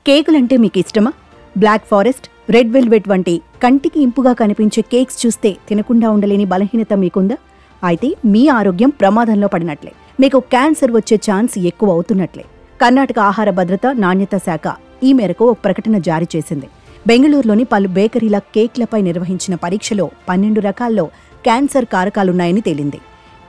కేకులంటే మీకు ఇష్టమా? Black forest, red velvet వంటి కంటికి ఇంపుగా కనిపించే కేక్స్ చూస్తే తినకుండా ఉండలేని బలహీనత మీకుందా? అయితే మీ ఆరోగ్యం ప్రమాదంలో పడినట్లే. మీకు క్యాన్సర్ వచ్చే ఛాన్స్ ఎక్కువ అవుతున్నట్లే. కర్ణాటక ఆహార భద్రత, నాణ్యత శాఖ ఈ మేరకు ఒక ప్రకటన జారీ చేసింది. బెంగళూరులోని పలు బేకరీల కేక్లపై నిర్వహించిన పరీక్షలో 12 రకాల్లో క్యాన్సర్ కారకాలున్నాయని తేలింది.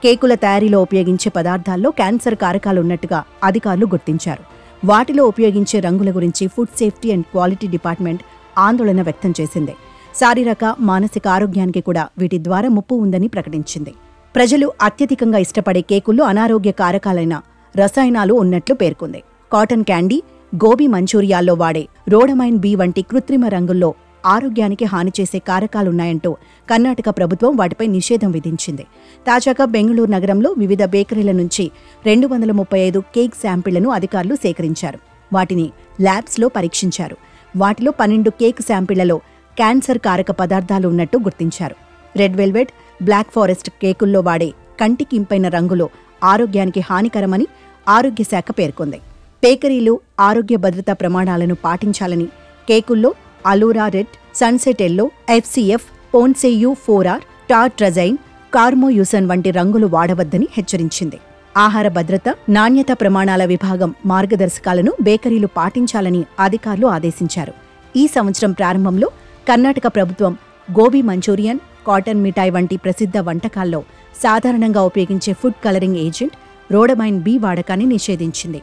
కేకుల తయారీలో ఉపయోగించే పదార్థాల్లో క్యాన్సర్ కారకాలున్నట్టుగా అధికారులు గుర్తించారు. వాటిలో ఉపయోగించే రంగుల గురించి food safety and quality department ఆందోళన వ్యక్తం చేసింది. శారీరక, మానసిక ఆరోగ్యానికి కూడా వీటి ద్వారా ముప్పు ఉందని ప్రకటించింది. ప్రజలు అత్యధికంగా ఇష్టపడే కేకుల్లో అనారోగ్య కారకాలైన రసాయనాలు ఉన్నట్లు పేర్కొంది. కాటన్ క్యాండీ, గోబీ మంచూరియాల్లో వాడే రోడమైన్ బి వంటి కృత్రిమ రంగుల్లో ఆరోగ్యానికి హాని చేసే కారకాలున్నాయంటూ కర్ణాటక ప్రభుత్వం వాటిపై నిషేధం విధించింది. తాజాగా బెంగళూరు నగరంలో వివిధ బేకరీల నుంచి 235 కేక్ శాంపిళ్లను అధికారులు సేకరించారు. వాటిని ల్యాబ్స్లో పరీక్షించారు. వాటిలో 12 కేక్ శాంపిళ్లలో క్యాన్సర్ కారక పదార్థాలు ఉన్నట్టు గుర్తించారు. రెడ్ వెల్వెట్, బ్లాక్ ఫారెస్ట్ కేకుల్లో వాడే కంటికి ఇంపైన రంగులో ఆరోగ్యానికి హానికరమని ఆరోగ్య శాఖ పేర్కొంది. బేకరీలు ఆరోగ్య భద్రతా ప్రమాణాలను పాటించాలని, కేకుల్లో allura red, sunset yellow, FCF, ponceau 4R, tartrazine, carmoisine వంటి రంగులు వాడవద్దని హెచ్చరించింది. ఆహార భద్రత, నాణ్యత ప్రమాణాల విభాగం మార్గదర్శకాలను బేకరీలు పాటించాలని అధికారులు ఆదేశించారు. ఈ సంవత్సరం ప్రారంభంలో కర్ణాటక ప్రభుత్వం గోబీ మంచూరియన్, కాటన్ మిఠాయి వంటి ప్రసిద్ధ వంటకాల్లో సాధారణంగా ఉపయోగించే food coloring agent rhodamine B వాడకాన్ని నిషేధించింది.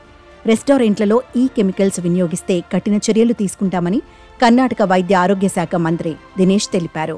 రెస్టారెంట్లలో ఈ కెమికల్స్ వినియోగిస్తే కఠిన చర్యలు తీసుకుంటామని కర్ణాటక వైద్య ఆరోగ్య శాఖ మంత్రి దినేష్ తెలిపారు.